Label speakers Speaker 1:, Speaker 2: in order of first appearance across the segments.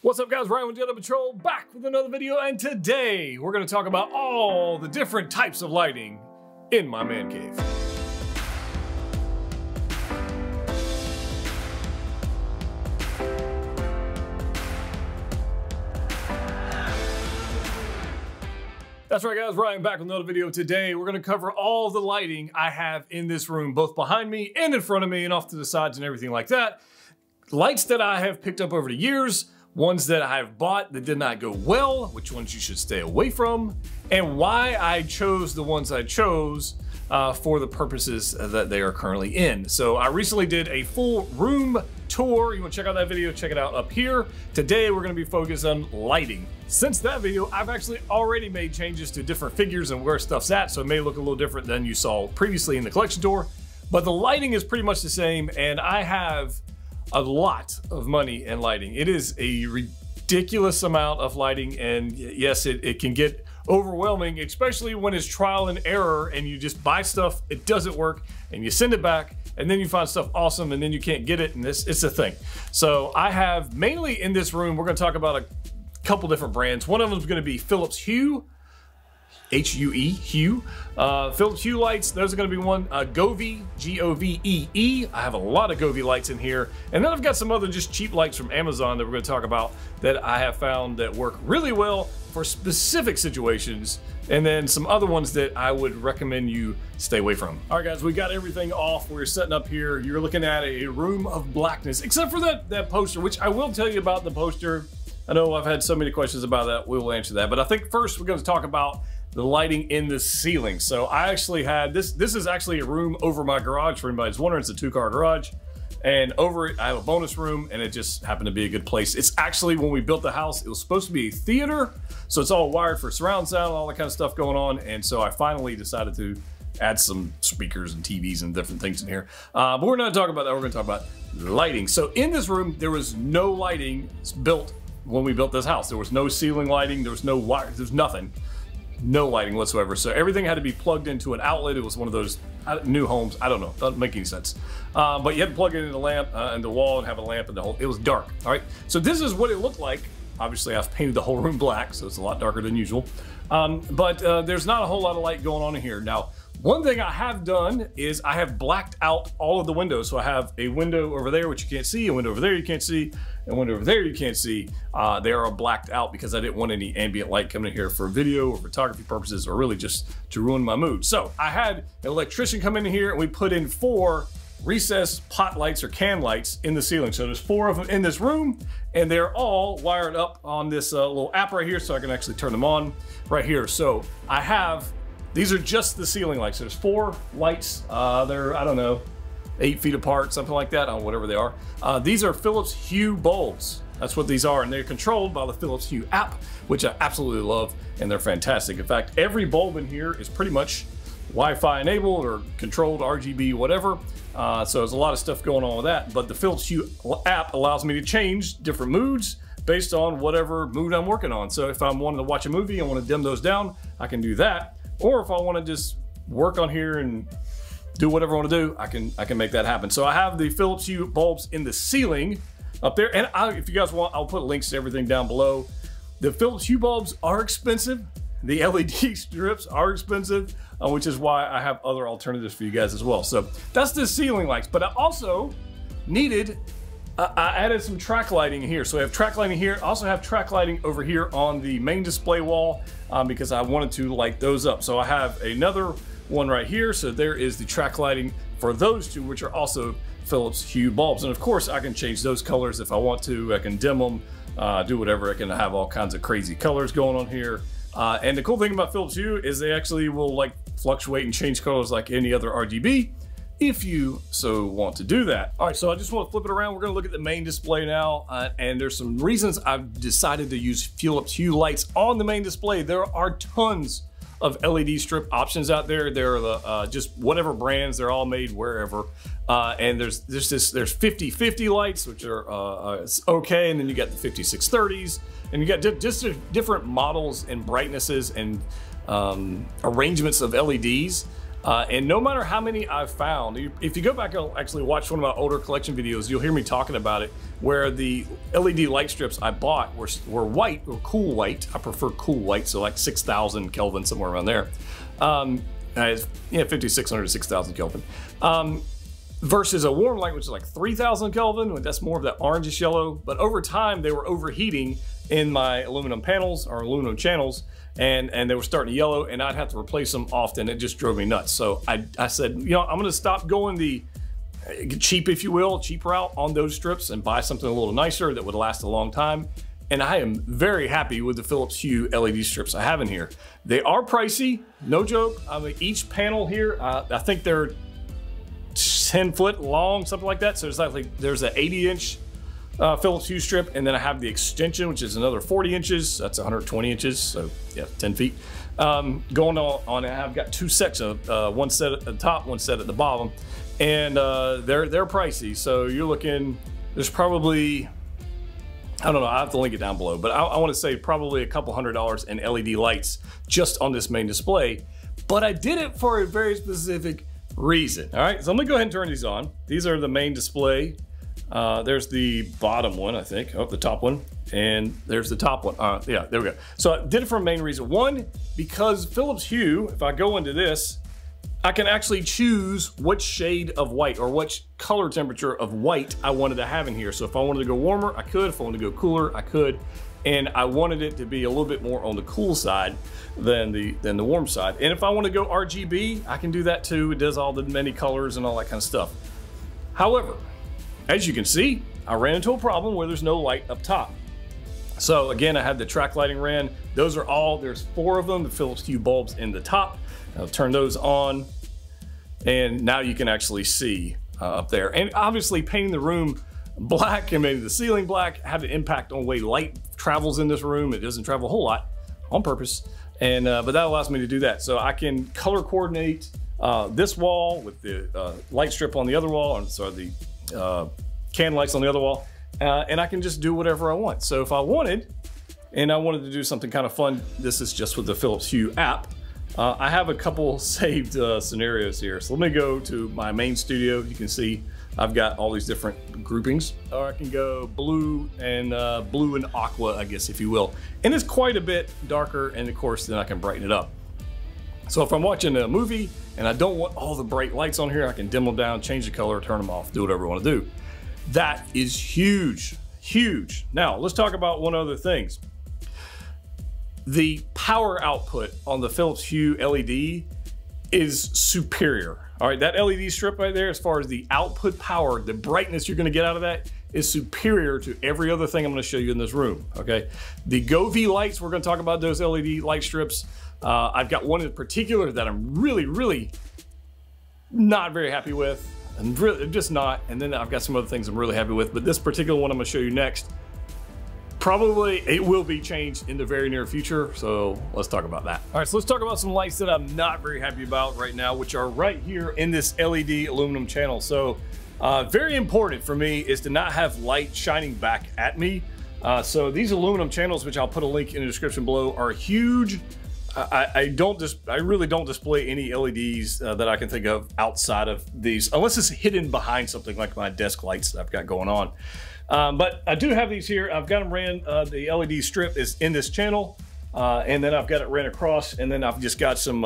Speaker 1: What's up guys, Ryan with Jedha Patrol, back with another video, and today we're going to talk about all the different types of lighting in my man cave. That's right guys, Ryan back with another video. Today we're going to cover all the lighting I have in this room, both behind me and in front of me and off to the sides and everything like that. Lights that I have picked up over the years, ones that I have bought that did not go well, which ones you should stay away from, and why I chose the ones I chose for the purposes that they are currently in. So I recently did a full room tour. You want to check out that video, check it out up here. Today we're going to be focused on lighting. Since that video, I've actually already made changes to different figures and where stuff's at, so it may look a little different than you saw previously in the collection tour, but the lighting is pretty much the same, and I have a lot of money in lighting. It is a ridiculous amount of lighting, and yes, it can get overwhelming, especially when it's trial and error and you just buy stuff, it doesn't work, and you send it back, and then you find stuff awesome, and then you can't get it, and it's a thing. So I have, mainly in this room, we're gonna talk about a couple different brands. One of them is gonna be Philips Hue, H-U-E, Hue. Philips Hue lights, those are gonna be one. Govee, G-O-V-E-E. I have a lot of Govee lights in here. And then I've got some other just cheap lights from Amazon that we're gonna talk about that I have found that work really well for specific situations. And then some other ones that I would recommend you stay away from. All right guys, we got everything off. We're setting up here. You're looking at a room of blackness, except for that poster, which I will tell you about the poster. I know I've had so many questions about that. We will answer that. But I think first we're gonna talk about the lighting in the ceiling. So I actually had this is actually a room over my garage. For anybody's wondering, it's a 2-car garage, and over it I have a bonus room, and it just happened to be a good place. It's actually, when we built the house, it was supposed to be a theater, so it's all wired for surround sound and all that kind of stuff going on, and so I finally decided to add some speakers and TVs and different things in here. But we're not talking about that, we're gonna talk about lighting. So in this room, there was no lighting built when we built this house. There was no ceiling lighting, there was no wire, there's nothing. No lighting whatsoever. So everything had to be plugged into an outlet. It was one of those new homes. I don't know, doesn't make any sense. But you had to plug it in the lamp and the wall and have a lamp and the whole, it was dark. All right, so this is what it looked like. Obviously I've painted the whole room black, so it's a lot darker than usual. But there's not a whole lot of light going on in here. Now, one thing I have done is I have blacked out all of the windows. So I have a window over there, which you can't see, a window over there you can't see, and a window over there you can't see. They are blacked out because I didn't want any ambient light coming in here for video or photography purposes, or really just to ruin my mood. So I had an electrician come in here, and we put in 4 recessed pot lights or can lights in the ceiling. So there's 4 of them in this room, and they're all wired up on this little app right here, so I can actually turn them on right here. So I have, these are just the ceiling lights. There's 4 lights. They're, I don't know, 8 feet apart, something like that, whatever they are. These are Philips Hue bulbs. That's what these are, and they're controlled by the Philips Hue app, which I absolutely love, and they're fantastic. In fact, every bulb in here is pretty much Wi-Fi enabled or controlled, RGB, whatever. So there's a lot of stuff going on with that, but the Philips Hue app allows me to change different moods based on whatever mood I'm working on. So if I'm wanting to watch a movie and want to dim those down, I can do that. Or if I want to just work on here and do whatever I want to do, I can make that happen. So I have the Philips Hue bulbs in the ceiling up there, and if you guys want, I'll put links to everything down below. The Philips Hue bulbs are expensive. The LED strips are expensive, which is why I have other alternatives for you guys as well. So that's the ceiling lights, but I also needed, I added some track lighting here. So I have track lighting here. I also have track lighting over here on the main display wall because I wanted to light those up. So I have another one right here. So there is the track lighting for those 2, which are also Philips Hue bulbs. And of course I can change those colors if I want to. I can dim them, do whatever. I can have all kinds of crazy colors going on here. And the cool thing about Philips Hue is they actually will like fluctuate and change colors like any other RGB if you so want to do that. All right, so I just want to flip it around. We're gonna look at the main display now, and there's some reasons I've decided to use Philips Hue lights on the main display. There are tons of LED strip options out there. There are the just whatever brands, they're all made wherever. And there's 50/50 lights, which are okay, and then you got the 56/30s, and you got just different models and brightnesses and arrangements of LEDs. And no matter how many I've found, if you go back and actually watch one of my older collection videos, you'll hear me talking about it, where the LED light strips I bought were white, or cool white. I prefer cool white, so like 6,000 Kelvin, somewhere around there. Yeah, 5,600 to 6,000 Kelvin. Versus a warm light, which is like 3,000 Kelvin. That's more of that orangish yellow. But over time, they were overheating in my aluminum panels or aluminum channels, and they were starting to yellow, and I'd have to replace them often. It just drove me nuts. So I said, you know, I'm gonna stop going the cheap, if you will, cheap route on those strips and buy something a little nicer that would last a long time. And I am very happy with the Philips Hue LED strips I have in here. They are pricey, no joke. I mean, each panel here, I think they're 10 foot long, something like that. So there's an 80-inch Philips Hue strip, and then I have the extension, which is another 40 inches. That's 120 inches, so yeah, 10 feet. Going on, I've got two sets of one set at the top, one set at the bottom, and they're pricey. So you're looking, there's probably, I don't know, I have to link it down below, but I want to say probably a couple $100 in LED lights just on this main display. But I did it for a very specific reason. All right, so I'm gonna go ahead and turn these on. These are the main display. There's the bottom one, I think. Oh, the top one. And there's the top one. Yeah, there we go. So I did it for a main reason. One, because Philips Hue, if I go into this, I can actually choose which shade of white or which color temperature of white I wanted to have in here. So if I wanted to go warmer, I could. If I wanted to go cooler, I could. And I wanted it to be a little bit more on the cool side than the warm side. And if I want to go RGB, I can do that too. It does all the many colors and all that kind of stuff. However, as you can see, I ran into a problem where there's no light up top. So again, I had the track lighting ran. Those are all, there's 4 of them, the Philips Hue bulbs in the top. I'll turn those on, and now you can actually see up there. And obviously painting the room black and maybe the ceiling black had an impact on the way light travels in this room. It doesn't travel a whole lot on purpose. And but that allows me to do that. So I can color coordinate this wall with the light strip on the other wall, and so the can lights on the other wall, and I can just do whatever I want. So if I wanted, and I wanted to do something kind of fun, this is just with the Philips Hue app. I have a couple saved scenarios here. So let me go to my main studio. You can see I've got all these different groupings. Or I can go blue and aqua, I guess, if you will. And it's quite a bit darker, and of course, then I can brighten it up. So if I'm watching a movie and I don't want all the bright lights on here, I can dim them down, change the color, turn them off, do whatever I want to do. That is huge, huge. Now, let's talk about one other thing. The power output on the Philips Hue LED is superior. All right, that LED strip right there, as far as the output power, the brightness you're gonna get out of that is superior to every other thing I'm gonna show you in this room, okay? The GoV lights, we're gonna talk about those LED light strips. I've got one in particular that I'm really not very happy with, and really just not. And then I've got some other things I'm really happy with, but this particular one I'm gonna show you next, probably it will be changed in the very near future, so let's talk about that. All right, so let's talk about some lights that I'm not very happy about right now, which are right here in this LED aluminum channel. So very important for me is to not have light shining back at me. So these aluminum channels, which I'll put a link in the description below, are huge. I really don't display any LEDs that I can think of outside of these, unless it's hidden behind something like my desk lights that I've got going on. But I do have these here. I've got them ran, the LED strip is in this channel, and then I've got it ran across, and then I've just got some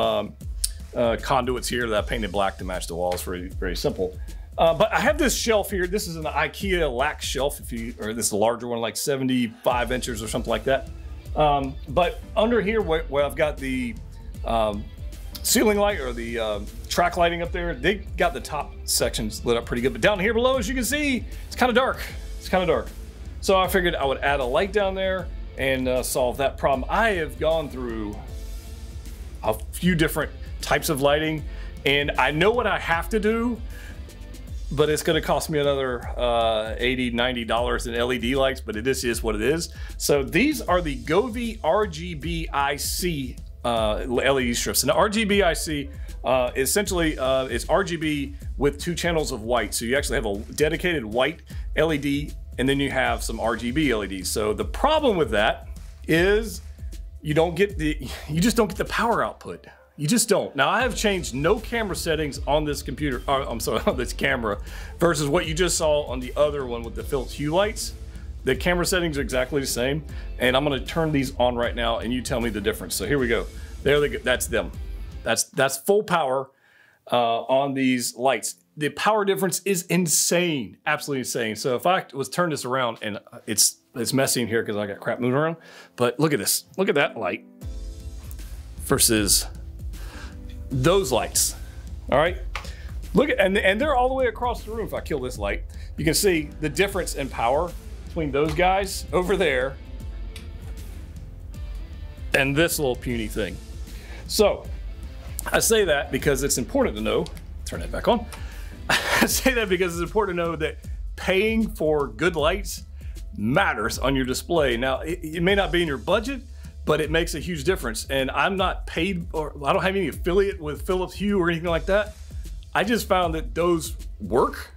Speaker 1: conduits here that I painted black to match the walls. Very, very simple. But I have this shelf here. This is an IKEA lax shelf, or this is a larger one, like 75 inches or something like that. But under here where I've got the ceiling light or the track lighting up there, they got the top sections lit up pretty good. But down here below, as you can see, it's kind of dark. It's kind of dark. So I figured I would add a light down there and solve that problem. I have gone through a few different types of lighting, and I know what I have to do, but it's going to cost me another $80, $90 in LED lights, but this is what it is. So these are the GoV RGB-IC LED strips. And the RGB-IC essentially is RGB with 2 channels of white. So you actually have a dedicated white LED, and then you have some RGB LEDs. So the problem with that is you just don't get the power output. You just don't. Now I have changed no camera settings on this computer, or I'm sorry, on this camera, versus what you just saw on the other one with the Philips Hue lights. The camera settings are exactly the same, and I'm gonna turn these on right now and you tell me the difference. So here we go. There they go, that's them. That's full power on these lights. The power difference is insane, absolutely insane. So if I was turn this around, and it's messy in here because I got crap moving around, but look at this, look at that light versus those lights. All right, look at, and they're all the way across the room. If I kill this light, you can see the difference in power between those guys over there and this little puny thing. So I say that because it's important to know, turn that back on. I say that because it's important to know that paying for good lights matters on your display. Now, it may not be in your budget, but it makes a huge difference. And I'm not paid, or I don't have any affiliate with Philips Hue or anything like that. I just found that those work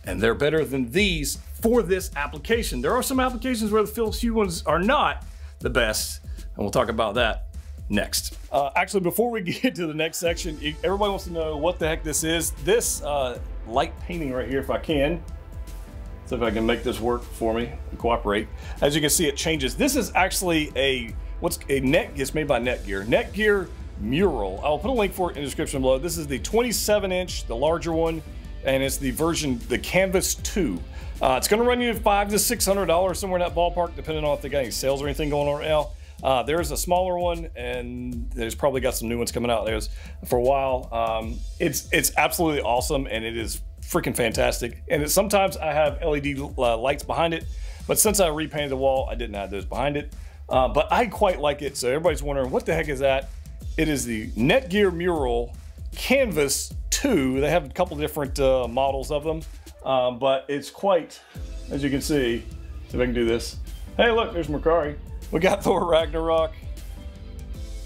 Speaker 1: and they're better than these for this application. There are some applications where the Philips Hue ones are not the best, and we'll talk about that next. Actually, before we get to the next section, everybody wants to know what the heck this is. This light painting right here, if I can. See if I can make this work for me and cooperate. As you can see, it changes. This is actually it's made by Netgear mural. I'll put a link for it in the description below. This is the 27-inch, the larger one, and it's the version, the Canvas 2. It's gonna run you $500 to $600, somewhere in that ballpark, depending on if they got any sales or anything going on right now. There's a smaller one, and there's probably got some new ones coming out there for a while. It's absolutely awesome, and it is freaking fantastic. And sometimes I have LED lights behind it, but since I repainted the wall, I didn't have those behind it. But I quite like it, so everybody's wondering, what the heck is that? It is the Netgear Mural Canvas 2. They have a couple different models of them, but it's quite, as you can see if I can do this. Hey, look, there's Mercari. We got Thor Ragnarok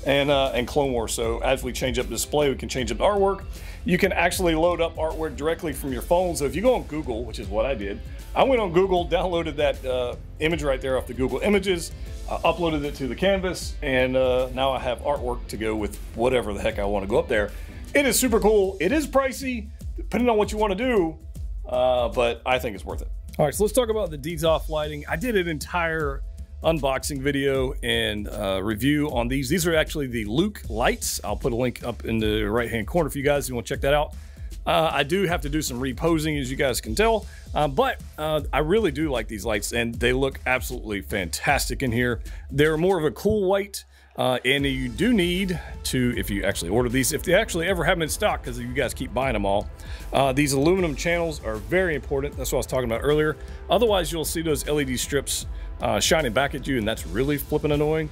Speaker 1: and Clone Wars. So as we change up the display, we can change up the artwork. You can actually load up artwork directly from your phone. So if you go on Google, which is what I did, I went on Google, downloaded that image right there off the Google Images, uploaded it to the canvas, and now I have artwork to go with whatever the heck I want to go up there. It is super cool. It is pricey, depending on what you want to do, but I think it's worth it. All right, so let's talk about the D's-Off lighting. I did an entire unboxing video and review on these. These are actually the Luke lights. I'll put a link up in the right-hand corner for you guys if you want to check that out. I do have to do some reposing, as you guys can tell, but I really do like these lights, and they look absolutely fantastic in here. They're more of a cool white, and you do need to, if you actually order these, if they actually ever have them in stock, because you guys keep buying them all, these aluminum channels are very important. That's what I was talking about earlier. Otherwise, you'll see those LED strips shining back at you, and that's really flipping annoying.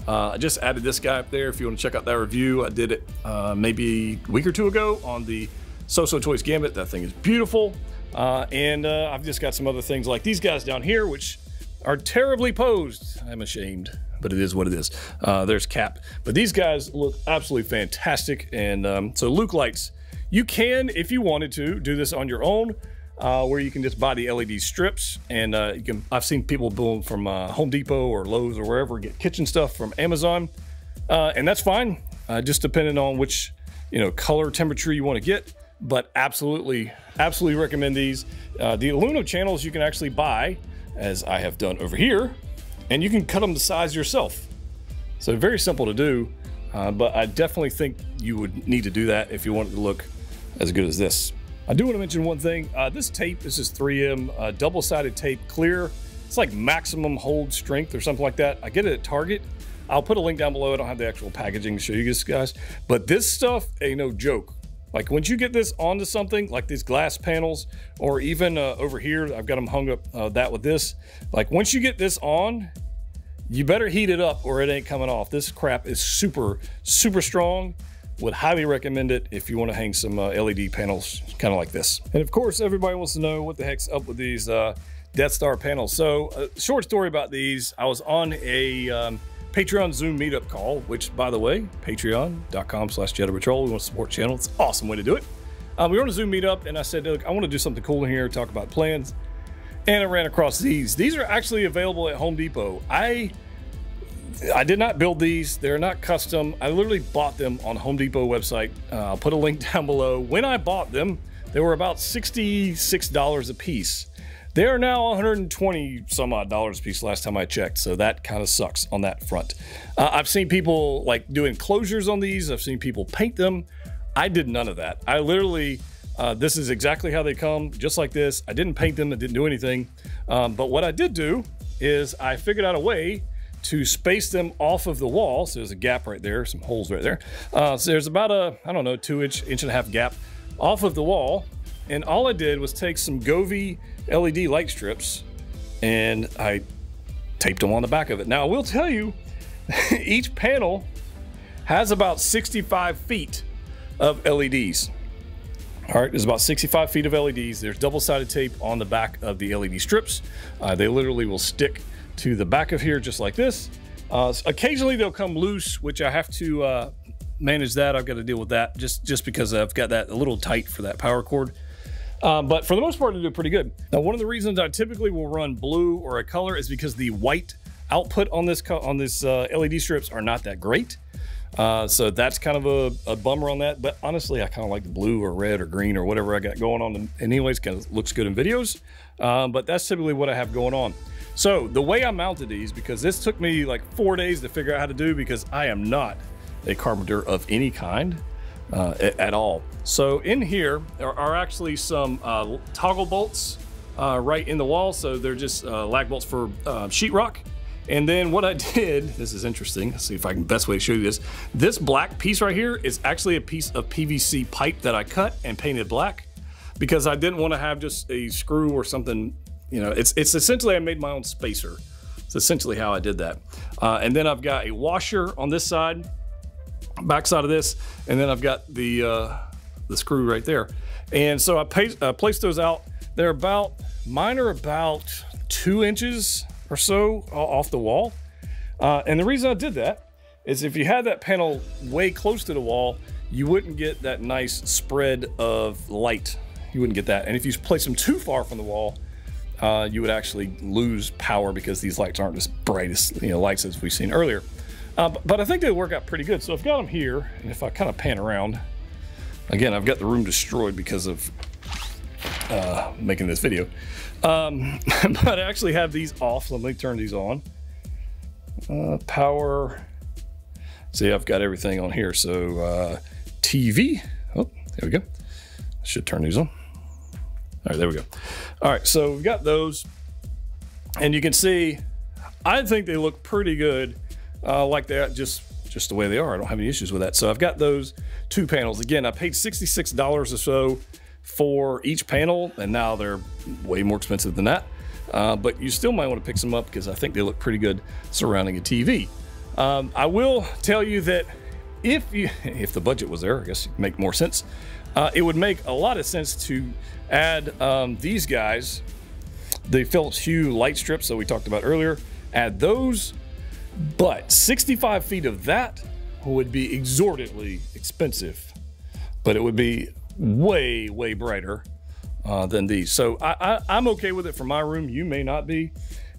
Speaker 1: I just added this guy up there if you want to check out that review. I did it maybe a week or two ago on the So-So Toys Gambit. That thing is beautiful. And I've just got some other things like these guys down here, which are terribly posed. I'm ashamed, but it is what it is. There's Cap. But these guys look absolutely fantastic. And so Luke lights, you can, if you wanted to, do this on your own, where you can just buy the LED strips. And I've seen people build from Home Depot or Lowe's or wherever, get kitchen stuff from Amazon. And that's fine, just depending on which color temperature you want to get. But absolutely recommend these. The aluminum channels you can actually buy, as I have done over here, and you can cut them to size yourself. So very simple to do, but I definitely think you would need to do that if you want it to look as good as this. I do want to mention one thing. This tape, this is 3M double-sided tape, clear. It's like maximum hold strength or something like that. I get it at Target. I'll put a link down below. I don't have the actual packaging to show you guys, but this stuff ain't no joke. Like once you get this onto something like these glass panels, or even over here, I've got them hung up that with this. Like once you get this on, you better heat it up or it ain't coming off. This crap is super strong. Would highly recommend it if you want to hang some LED panels kind of like this. And of course, everybody wants to know what the heck's up with these Death Star panels. So short story about these, I was on a Patreon Zoom meetup call, which by the way, patreon.com/Jedha Patrol. We want to support the channel. It's an awesome way to do it. We were on a Zoom meetup and I said, look, I want to do something cool in here, talk about plans. And I ran across these. These are actually available at Home Depot. I did not build these. They're not custom. I literally bought them on Home Depot website. I'll put a link down below. When I bought them, they were about $66 a piece. They are now 120 some odd dollars a piece last time I checked, so that kind of sucks on that front. I've seen people like do enclosures on these. I've seen people paint them. I did none of that. I literally, this is exactly how they come, just like this. I didn't paint them, I didn't do anything. But what I did do is I figured out a way to space them off of the wall. So there's a gap right there, some holes right there. So there's about a, I don't know, 2-inch, inch and a half gap off of the wall. And all I did was take some Govee LED light strips and I taped them on the back of it. Now I will tell you, each panel has about 65 feet of LEDs. All right, there's about 65 feet of LEDs. There's double-sided tape on the back of the LED strips. They literally will stick to the back of here just like this. Occasionally they'll come loose, which I have to manage that. I've got to deal with that just because I've got that a little tight for that power cord. But for the most part, they do pretty good. Now, one of the reasons I typically will run blue or a color is because the white output on this LED strips are not that great. So that's kind of a bummer on that. But honestly, I kind of like the blue or red or green or whatever I got going on. And anyways, kind of looks good in videos. But that's typically what I have going on. So the way I mounted these, because this took me like 4 days to figure out how to do, because I am not a carpenter of any kind at all. So in here are actually some toggle bolts right in the wall. So they're just lag bolts for sheetrock. And then what I did, this is interesting. Let's see if I can best way to show you this. This black piece right here is actually a piece of PVC pipe that I cut and painted black because I didn't want to have just a screw or something. You know, it's essentially, I made my own spacer. It's essentially how I did that. And then I've got a washer on this side, back side of this, and then I've got the screw right there. And so I placed those out. They're about, mine are about 2 inches or so off the wall. And the reason I did that is if you had that panel way close to the wall, you wouldn't get that nice spread of light. You wouldn't get that. And if you place them too far from the wall, you would actually lose power because these lights aren't as bright as lights as we've seen earlier. But I think they work out pretty good. So I've got them here, and if I kind of pan around, again, I've got the room destroyed because of making this video. But I actually have these off. So let me turn these on. Power. See, I've got everything on here. So TV. Oh, there we go. I should turn these on. All right, there we go. All right, so we've got those. And you can see, I think they look pretty good like that, just the way they are. I don't have any issues with that. So I've got those 2 panels. Again, I paid $66 or so for each panel, and now they're way more expensive than that. But you still might want to pick some up because I think they look pretty good surrounding a TV. I will tell you that if the budget was there, I guess it'd make more sense. It would make a lot of sense to add these guys, the Philips Hue light strips that we talked about earlier, add those, but 65 feet of that would be exorbitantly expensive, but it would be way, way brighter than these. So I'm okay with it for my room. You may not be.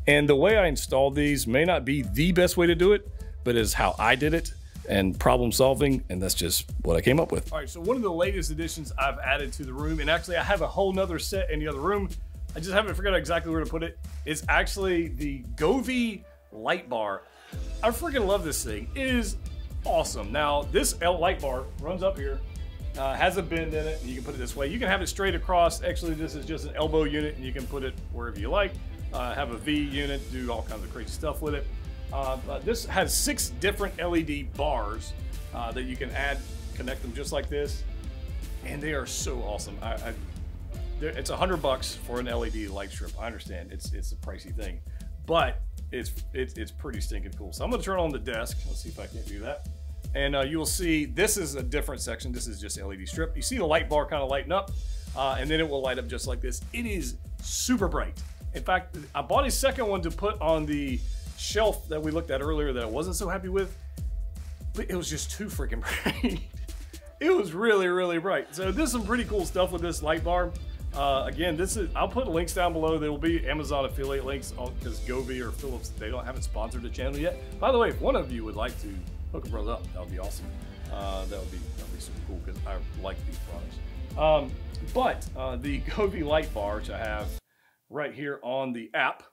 Speaker 1: And the way I installed these may not be the best way to do it, but is how I did it and problem solving, and that's just what I came up with. All right, so one of the latest additions I've added to the room, and actually I have a whole nother set in the other room, I just haven't figured out exactly where to put it, is actually the Govee light bar. I freaking love this thing. It is awesome. Now, this light bar runs up here, has a bend in it, and you can put it this way. You can have it straight across. Actually, this is just an elbow unit, and you can put it wherever you like. Have a V unit, do all kinds of crazy stuff with it. This has 6 different LED bars that you can add, connect them just like this, and they are so awesome. It's $100 for an LED light strip. I understand it's a pricey thing, but it's pretty stinking cool. So I'm gonna turn on the desk. Let's see if I can't do that. And you will see this is a different section. This is just LED strip. You see the light bar kind of lighten up, and then it will light up just like this. It is super bright. In fact, I bought a second one to put on the shelf that we looked at earlier that I wasn't so happy with, but it was just too freaking bright. It was really, really bright. So there's some pretty cool stuff with this light bar. Again, I'll put links down below. There will be Amazon affiliate links because Govee or Philips, haven't sponsored the channel yet. By the way, if one of you would like to hook a brother up, that would be awesome. That would be super cool because I like these products. But the Govee light bar, which I have right here on the app,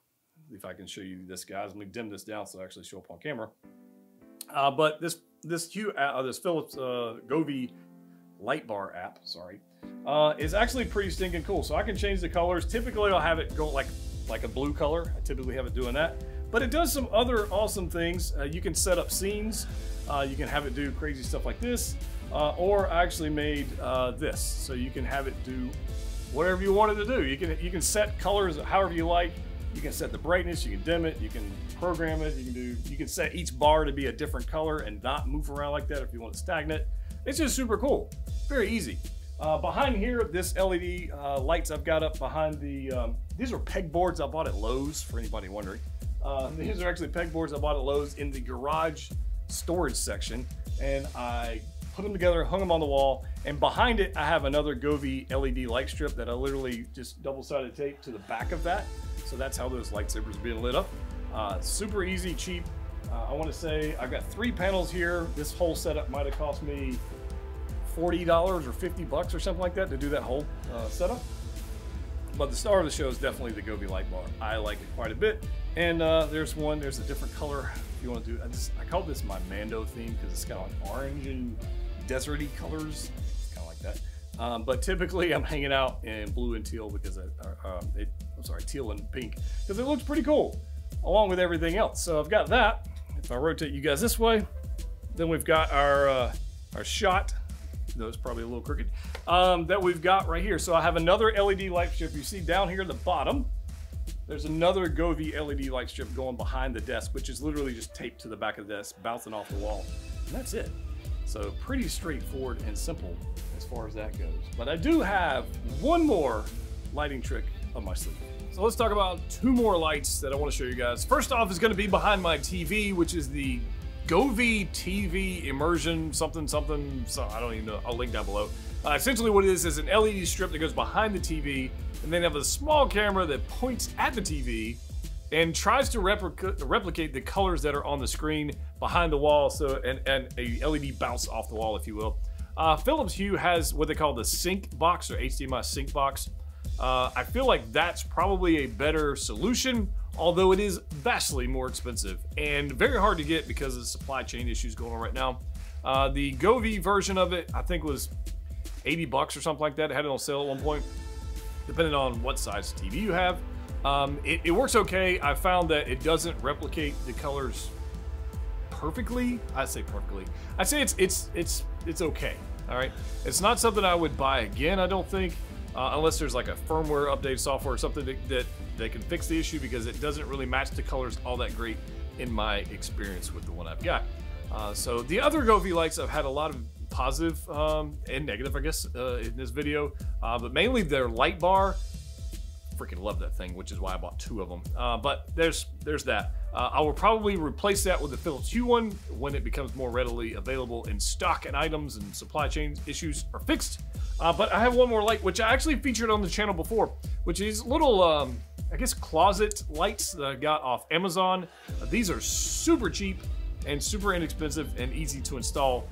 Speaker 1: if I can show you this, guys. Let me dim this down so I actually show up on camera. But this Philips Govee light bar app, is actually pretty stinking cool. So I can change the colors. Typically, I'll have it go like a blue color. I typically have it doing that. But it does some other awesome things. You can set up scenes. You can have it do crazy stuff like this. Or I actually made this, so you can have it do whatever you want it to do. You can set colors however you like. You can set the brightness. You can dim it. You can program it. You can set each bar to be a different color and not move around like that if you want it stagnant. It's just super cool. Very easy. Behind here, this LED lights I've got up behind the, these are pegboards I bought at Lowe's, for anybody wondering. These are actually pegboards I bought at Lowe's in the garage storage section, and I put them together, hung them on the wall, and behind it I have another Govee LED light strip that I literally just double-sided tape to the back of that. So that's how those lightsabers are being lit up. Super easy, cheap. I want to say I've got 3 panels here. This whole setup might have cost me $40 or $50 or something like that to do that whole setup. But the star of the show is definitely the Govee light bar. I like it quite a bit. And there's a different color if you want to do. I call this my Mando theme because it's kind of like orange and deserty colors. It's kind of like that. But typically I'm hanging out in blue and teal because teal and pink because it looks pretty cool along with everything else. So I've got that. If I rotate you guys this way, then we've got our shot. Though it's probably a little crooked, that we've got right here. So I have another LED light strip. You see down here at the bottom, there's another Govee LED light strip going behind the desk, which is literally just taped to the back of the desk, bouncing off the wall. And that's it. So pretty straightforward and simple as far as that goes. But I do have one more lighting trick up my sleeve. So let's talk about 2 more lights that I want to show you guys. First off is going to be behind my TV, which is the Govee TV immersion something, so I don't even know. I'll link down below. Essentially what it is an LED strip that goes behind the TV, and then have a small camera that points at the TV and tries to replicate the colors that are on the screen behind the wall, so and a LED bounce off the wall, if you will. Philips Hue has what they call the sync box, or HDMI sync box. I feel like that's probably a better solution, although it is vastly more expensive and very hard to get because of the supply chain issues going on right now. The Govee version of it, I think, was $80 or something like that. It had it on sale at one point, depending on what size TV you have. It works okay. I found that it doesn't replicate the colors perfectly. I say perfectly. I'd say it's okay. All right. It's not something I would buy again, I don't think, unless there's like a firmware update software or something that can fix the issue, because it doesn't really match the colors all that great in my experience with the one I've got. So the other Govee lights, I've had a lot of positive and negative, I guess, in this video, but mainly their light bar. Freaking love that thing, which is why I bought 2 of them. But there's that. I will probably replace that with the Philips Hue one when it becomes more readily available in stock and items and supply chain issues are fixed. But I have one more light, which I actually featured on the channel before, which is little, I guess, closet lights that I got off Amazon. These are super cheap and super inexpensive and easy to install.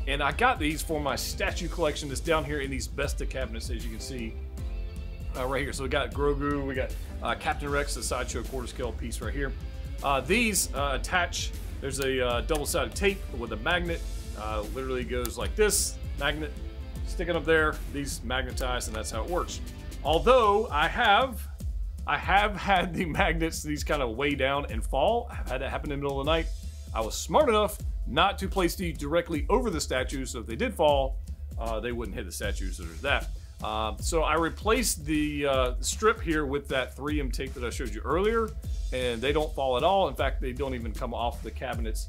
Speaker 1: And I got these for my statue collection that's down here in these Besta cabinets, as you can see. Right here. So we got Grogu, we got Captain Rex, the sideshow quarter scale piece right here. These attach, there's a double-sided tape with a magnet, literally goes like this, magnet, stick it up there, these magnetize, and that's how it works. Although I have had the magnets, these kind of weigh down and fall. I've had that happen in the middle of the night. I was smart enough not to place these directly over the statue, so if they did fall, they wouldn't hit the statue, so there's that. So I replaced the strip here with that 3M tape that I showed you earlier, and they don't fall at all. In fact, they don't even come off the cabinets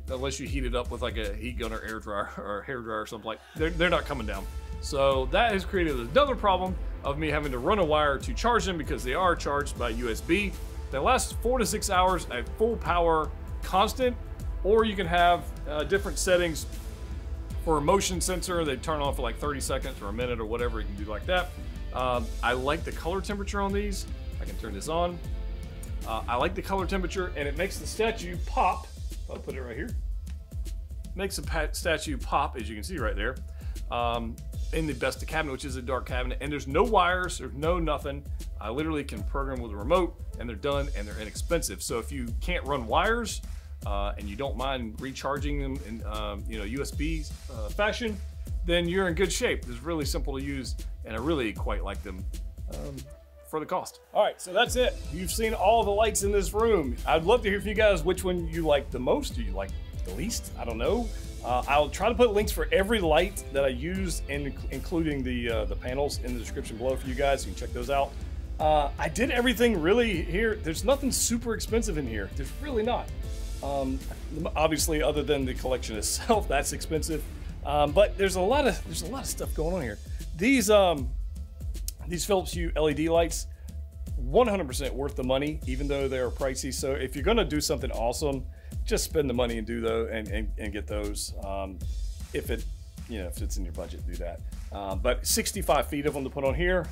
Speaker 1: unless you heat it up with like a heat gun or air dryer or hair dryer or something like that. They're not coming down. So that has created another problem of me having to run a wire to charge them, because they are charged by USB. They last 4 to 6 hours at full power constant, or you can have different settings. For a motion sensor, they turn on for like 30 seconds or a minute or whatever, you can do like that. I like the color temperature on these. I can turn this on. I like the color temperature, and it makes the statue pop. I'll put it right here. Makes the statue pop, as you can see right there, in the best of cabinet, which is a dark cabinet. And there's no wires, there's no nothing. I literally can program with a remote, and they're done, and they're inexpensive. So if you can't run wires, and you don't mind recharging them in USB fashion, then you're in good shape. It's really simple to use, and I really quite like them for the cost. All right, so that's it. You've seen all the lights in this room. I'd love to hear from you guys which one you like the most. Do you like the least? I don't know. I'll try to put links for every light that I use, including the panels, in the description below for you guys. You can check those out. I did everything really here. There's nothing super expensive in here. There's really not. Obviously, other than the collection itself, that's expensive. But there's a lot of stuff going on here. These Philips Hue LED lights, 100% worth the money, even though they're pricey. So if you're gonna do something awesome, just spend the money and do those and get those. If it's in your budget, do that. But 65 feet of them to put on here.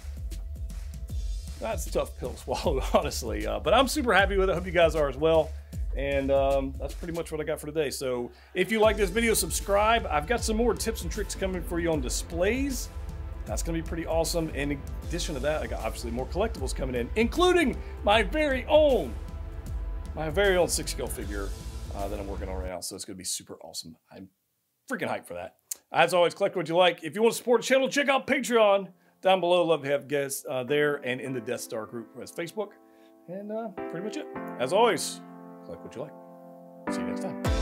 Speaker 1: That's a tough pill to swallow, honestly. But I'm super happy with it. I hope you guys are as well. And that's pretty much what I got for today. So if you like this video, subscribe. I've got some more tips and tricks coming for you on displays. That's gonna be pretty awesome. In addition to that, I got obviously more collectibles coming in, including my very own 6-scale figure that I'm working on right now. So it's gonna be super awesome. I'm freaking hyped for that. As always, collect what you like. If you want to support the channel, check out Patreon down below. Love to have guests there, and in the Death Star group as Facebook. And pretty much it. As always, collect what you like. See you next time.